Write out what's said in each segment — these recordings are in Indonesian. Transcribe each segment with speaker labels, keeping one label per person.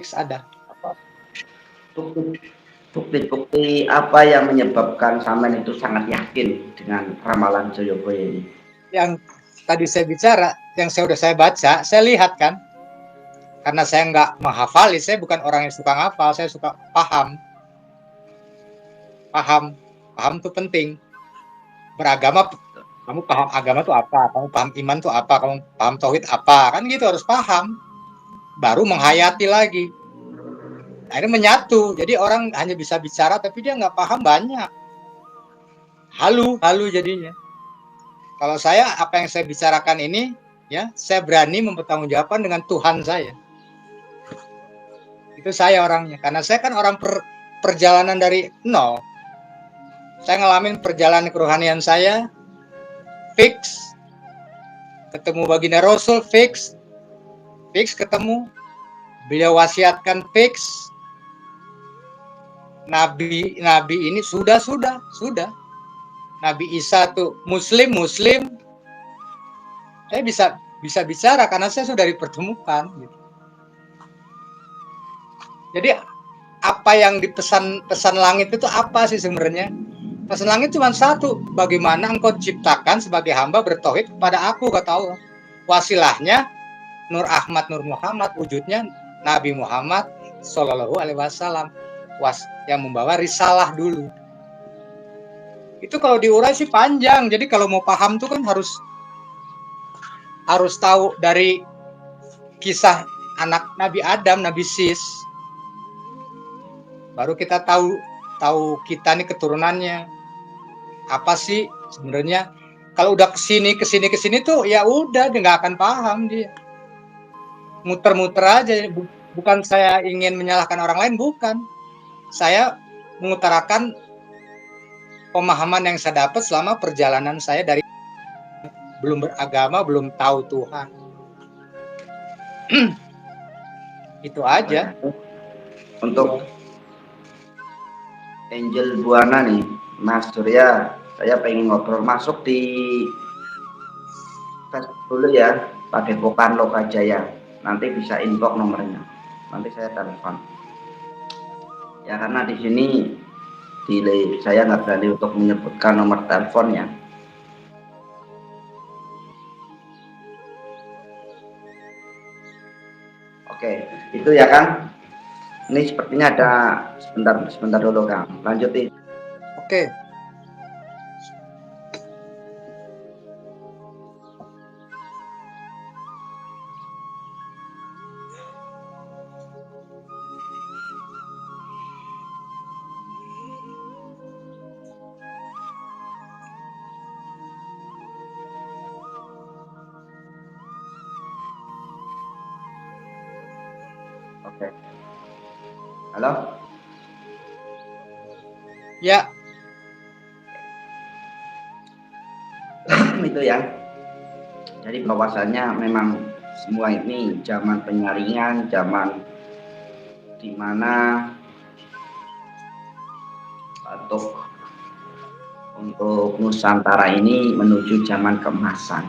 Speaker 1: fix ada.
Speaker 2: Bukti-bukti apa yang menyebabkan sampean itu sangat yakin dengan ramalan Joyoboyo ini?
Speaker 1: Yang tadi saya bicara, yang sudah saya baca, saya lihat kan, karena saya nggak menghafal, saya bukan orang yang suka ngafal, saya suka paham. Paham itu penting. Beragama, kamu paham agama itu apa, kamu paham iman itu apa, kamu paham tauhid apa, kan gitu, harus paham. Baru menghayati lagi. Akhirnya menyatu, jadi orang hanya bisa bicara tapi dia nggak paham banyak. Halu jadinya. Kalau saya, apa yang saya bicarakan ini, ya, saya berani mempertanggungjawabkan dengan Tuhan saya. Itu saya orangnya, karena saya kan orang perjalanan dari nol. Saya ngalamin perjalanan kerohanian saya, fix. Ketemu baginda Rasul, fix ketemu. Beliau wasiatkan, fix. Nabi ini sudah. Nabi Isa tuh muslim. Saya bisa bicara karena saya sudah dipertemukan gitu. Jadi apa yang dipesan langit itu apa sih sebenarnya? Pesan langit cuma satu, bagaimana engkau ciptakan sebagai hamba bertauhid kepada aku, kata Allah. Wasilahnya Nur Ahmad Nur Muhammad, wujudnya Nabi Muhammad Shallallahu Alaihi Wasallam, yang membawa risalah dulu. Itu kalau diurai sih panjang. Jadi kalau mau paham tuh kan harus tahu dari kisah anak Nabi Adam, Nabi Sis. Baru kita tahu kita nih keturunannya. Apa sih sebenarnya? Kalau udah kesini tuh ya udah dia nggak akan paham dia. Muter-muter aja. Bukan saya ingin menyalahkan orang lain, bukan. Saya mengutarakan pemahaman yang saya dapat selama perjalanan saya dari belum beragama, belum tahu Tuhan. Itu aja.
Speaker 2: Untuk Angel Buana nih, Mas Surya, saya pengen ngobrol, masuk di Facebook dulu ya, Padepokan Lokajaya. Nanti bisa inbox nomornya, nanti saya telepon. Ya karena di sini saya nggak berani untuk menyebutkan nomor teleponnya. Oke, itu ya kan. Ini sepertinya ada sebentar dulu Kang. Lanjutin.
Speaker 1: Oke.
Speaker 2: Oke. Halo?
Speaker 1: Ya.
Speaker 2: Itu ya. Jadi bahwasannya memang semua ini zaman penyaringan, zaman dimana untuk Nusantara ini menuju zaman keemasan.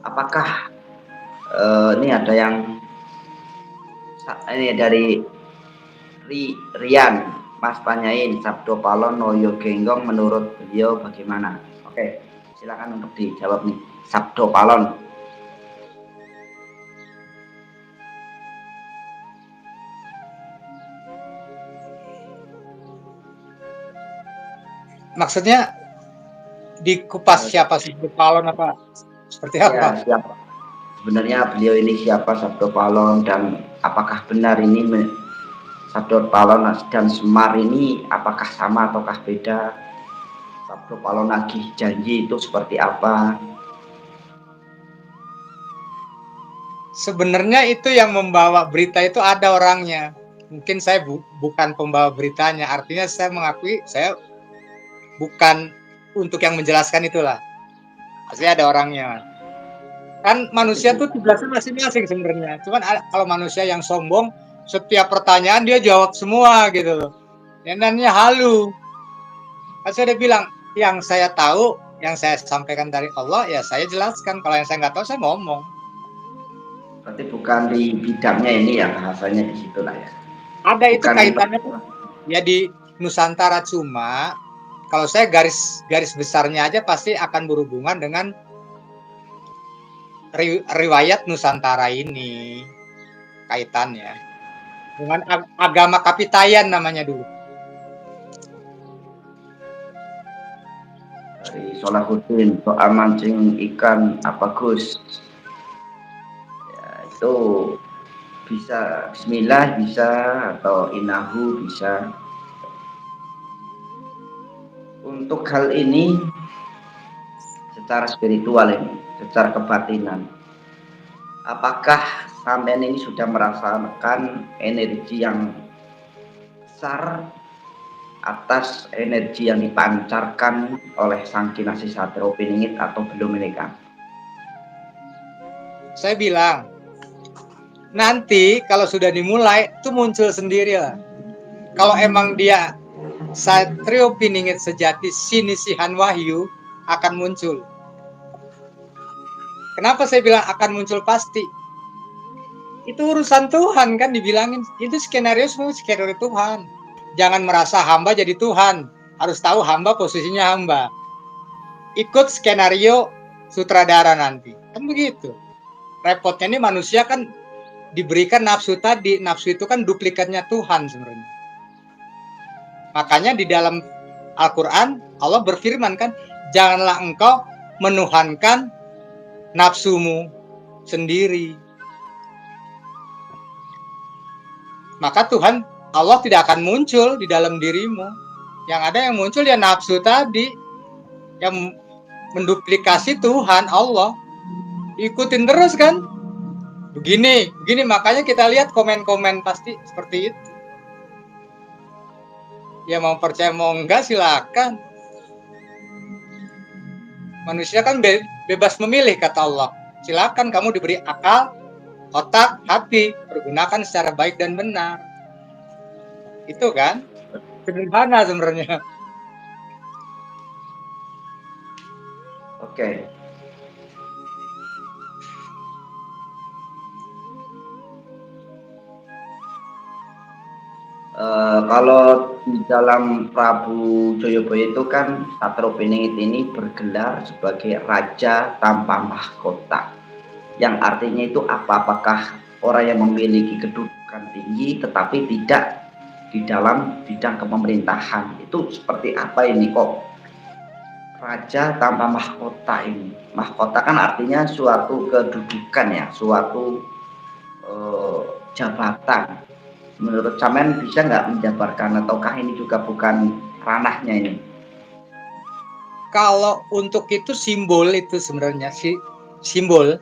Speaker 2: Apakah ini ada yang ini dari Rian, Mas tanyain Sabdo Palon Noyo Genggong menurut beliau bagaimana? Oke, silakan untuk dijawab nih. Sabdo Palon.
Speaker 1: Maksudnya dikupas siapa sih, Palon apa seperti apa?
Speaker 2: Ya, siapa? Sebenarnya beliau ini siapa, Sabdo Palon, dan apakah benar ini Sabdo Palon dan Semar ini apakah sama ataukah beda? Sabdo Palon nagih janji itu seperti apa?
Speaker 1: Sebenarnya itu yang membawa berita itu ada orangnya. Mungkin saya bukan pembawa beritanya. Artinya saya mengakui saya bukan untuk yang menjelaskan itulah. Pasti ada orangnya. Kan manusia tuh tugasnya masing-masing sebenarnya. Cuman kalau manusia yang sombong, setiap pertanyaan dia jawab semua gitu loh. Yang halu. Kan saya udah bilang, yang saya tahu, yang saya sampaikan dari Allah, ya saya jelaskan. Kalau yang saya nggak tahu, saya ngomong.
Speaker 2: Berarti bukan di bidangnya ini ya, bahasanya di situ lah ya.
Speaker 1: Ada itu
Speaker 2: Bukan
Speaker 1: kaitannya ya di Nusantara, cuma kalau saya garis besarnya aja pasti akan berhubungan dengan riwayat Nusantara ini kaitannya dengan agama Kapitayan namanya dulu.
Speaker 2: dari Solahuddin soal mancing ikan apa Gus, ya, itu bisa Bismillah bisa atau Inahu bisa. Untuk hal ini secara spiritual ini, secara kebatinan, apakah sampean ini sudah merasakan energi yang besar atas energi yang dipancarkan oleh Sang Kinasih Satrio Piningit atau belum ini Kang?
Speaker 1: Saya bilang nanti kalau sudah dimulai itu muncul sendiri lah. Kalau emang dia Satrio Piningit sejati sinisihan wahyu akan muncul. Kenapa saya bilang akan muncul pasti? Itu urusan Tuhan kan dibilangin. Itu skenario semua skenario Tuhan. Jangan merasa hamba jadi Tuhan. Harus tahu hamba posisinya hamba. Ikut skenario sutradara nanti. Kan begitu. Repotnya ini manusia kan diberikan nafsu tadi. Nafsu itu kan duplikatnya Tuhan sebenarnya. Makanya di dalam Al-Quran Allah berfirman kan, janganlah engkau menuhankan nafsumu sendiri. Maka Tuhan Allah tidak akan muncul di dalam dirimu. Yang ada yang muncul ya nafsu tadi, yang menduplikasi Tuhan Allah. Ikutin terus kan. Begini, makanya kita lihat komen-komen pasti seperti itu. Ya mau percaya mau enggak silakan. Manusia kan bebas memilih kata Allah. Silakan kamu diberi akal, otak, hati, pergunakan secara baik dan benar. Itu kan sederhana sebenarnya.
Speaker 2: Oke. Kalau di dalam Prabu Joyoboyo itu kan Satrio Piningit ini bergelar sebagai raja tanpa mahkota, yang artinya itu apakah orang yang memiliki kedudukan tinggi tetapi tidak di dalam bidang kepemerintahan, itu seperti apa ini kok raja tanpa mahkota ini? Mahkota kan artinya suatu kedudukan ya, suatu jabatan. Menurut Samen bisa nggak menjabarkan, ataukah ini juga bukan ranahnya ini?
Speaker 1: Kalau untuk itu simbol itu sebenarnya simbol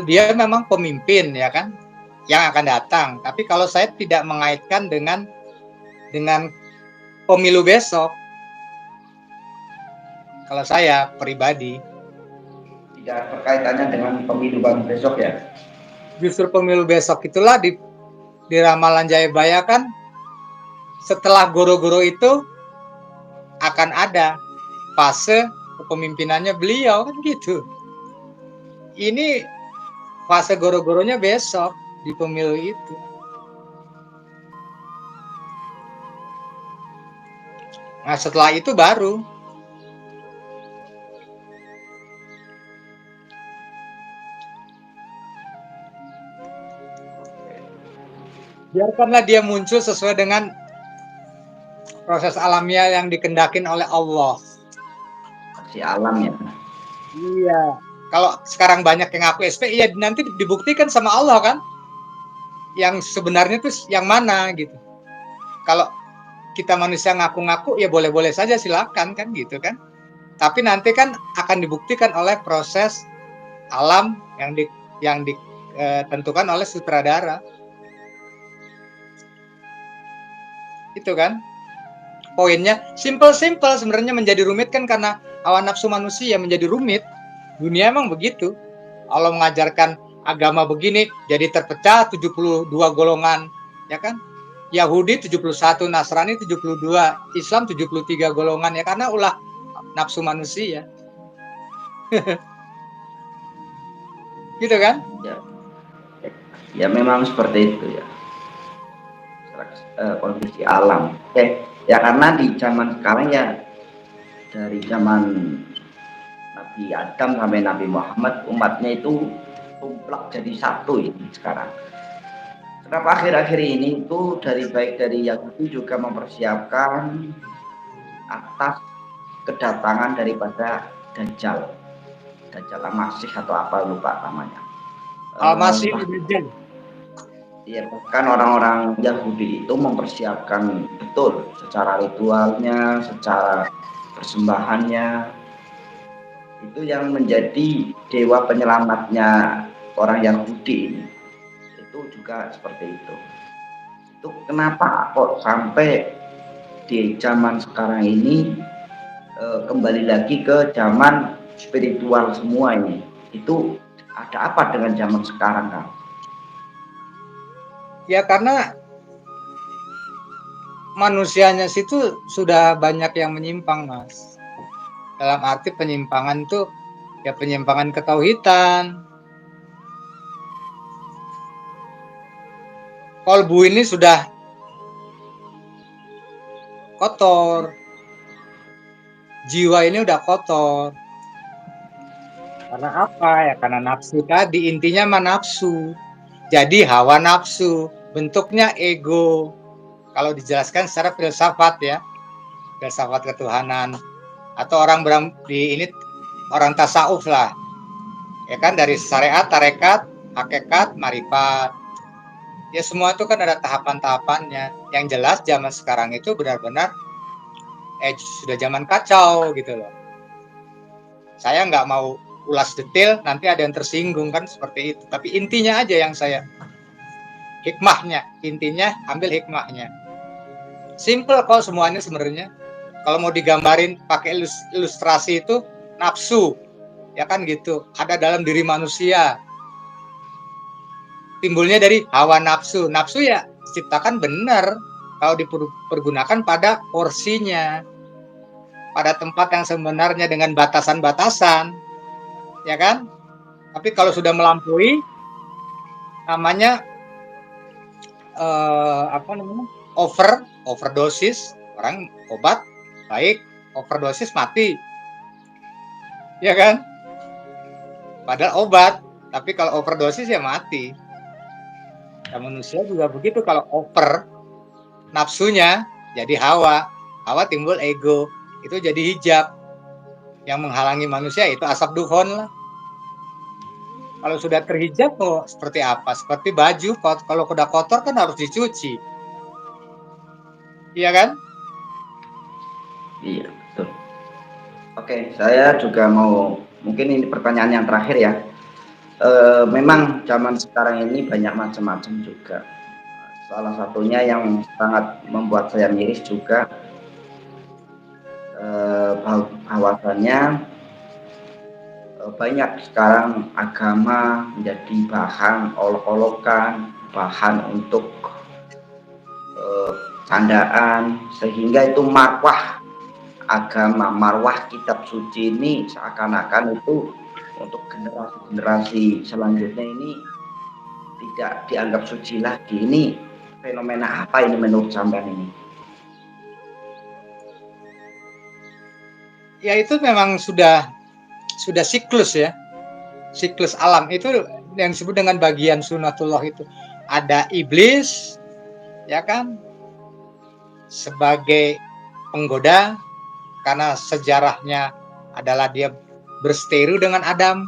Speaker 1: dia memang pemimpin ya kan yang akan datang. Tapi kalau saya tidak mengaitkan dengan pemilu besok. Kalau saya pribadi
Speaker 2: Tidak berkaitannya dengan pemilu besok ya?
Speaker 1: Justru pemilu besok itulah di ramalan Jayabaya kan setelah goro-goro itu akan ada fase kepemimpinannya beliau kan gitu. Ini fase goro-goronya besok di pemilu itu. Nah setelah itu baru biarkanlah dia muncul sesuai dengan proses alamiah yang dikendakin oleh Allah.
Speaker 2: Aksi alam ya?
Speaker 1: Iya. Kalau sekarang banyak yang ngaku SP, ya nanti dibuktikan sama Allah kan. Yang sebenarnya tuh yang mana gitu. Kalau kita manusia ngaku-ngaku ya boleh-boleh saja silakan kan gitu kan. Tapi nanti kan akan dibuktikan oleh proses alam yang ditentukan oleh sutradara. Itu kan poinnya. Simple sebenarnya menjadi rumit kan karena hawa nafsu manusia menjadi rumit. Dunia emang begitu. Allah mengajarkan agama begini jadi terpecah 72 golongan, ya kan? Yahudi 71, Nasrani 72, Islam 73 golongan ya karena ulah nafsu manusia. gitu kan?
Speaker 2: Ya, ya memang seperti itu ya. Kondisi alam. Oke, ya karena di zaman sekarang ya, dari zaman Nabi Adam sampai Nabi Muhammad, umatnya itu tumplak jadi satu ini sekarang. Kenapa akhir-akhir ini itu baik dari Yahudi juga mempersiapkan atas kedatangan daripada Dajjal, Dajjal Masih atau apa lupa namanya.
Speaker 1: Masih Dajjal.
Speaker 2: Ya, bahkan orang-orang Yahudi itu mempersiapkan betul secara ritualnya, secara persembahannya. Itu yang menjadi dewa penyelamatnya orang Yahudi ini. Itu juga seperti itu. Itu kenapa kok sampai di zaman sekarang ini kembali lagi ke zaman spiritual semua ini? Itu ada apa dengan zaman sekarang, Kang?
Speaker 1: Ya karena manusianya situ sudah banyak yang menyimpang, Mas. Dalam arti penyimpangan tuh ya penyimpangan ketauhidan. Kolbu ini sudah kotor. Jiwa ini udah kotor. Karena apa? Ya karena nafsu tadi, intinya mah nafsu. Jadi hawa nafsu, bentuknya ego. Kalau dijelaskan secara filsafat ya, filsafat ketuhanan. Atau orang ini orang tasawuf lah. Ya kan dari syariat, tarekat, hakikat, marifat. Ya semua itu kan ada tahapan-tahapannya. Yang jelas zaman sekarang itu benar-benar sudah zaman kacau gitu loh. Saya nggak mau ulas detail, nanti ada yang tersinggung kan seperti itu. Tapi intinya aja yang saya hikmahnya, intinya ambil hikmahnya. Simple kok semuanya sebenarnya. Kalau mau digambarin pakai ilustrasi itu nafsu, ya kan gitu. Ada dalam diri manusia. Timbulnya dari hawa nafsu. Nafsu ya diciptakan benar kalau dipergunakan pada porsinya, pada tempat yang sebenarnya dengan batasan-batasan, ya kan? Tapi kalau sudah melampaui, namanya overdosis, orang obat baik, overdosis mati, ya kan? Padahal obat, tapi kalau overdosis ya mati. Ya, manusia juga begitu, kalau over nafsunya jadi hawa timbul ego, itu jadi hijab yang menghalangi manusia, itu asap duhon lah. Kalau sudah terhijab kok seperti apa? Seperti baju, kalau udah kotor kan harus dicuci, iya kan?
Speaker 2: Iya, betul. Oke, saya juga mau, mungkin ini pertanyaan yang terakhir ya. Memang zaman sekarang ini banyak macam-macam juga. Salah satunya yang sangat membuat saya miris juga, bahwasannya banyak sekarang agama menjadi bahan olok-olokan, bahan untuk candaan, sehingga itu marwah agama, marwah kitab suci ini seakan-akan itu untuk generasi-generasi selanjutnya ini tidak dianggap suci lagi. Ini fenomena apa ini menurut sampean ini?
Speaker 1: Ya itu memang sudah siklus ya, siklus alam itu yang disebut dengan bagian sunatullah itu. Ada iblis, ya kan, sebagai penggoda karena sejarahnya adalah dia berseteru dengan Adam,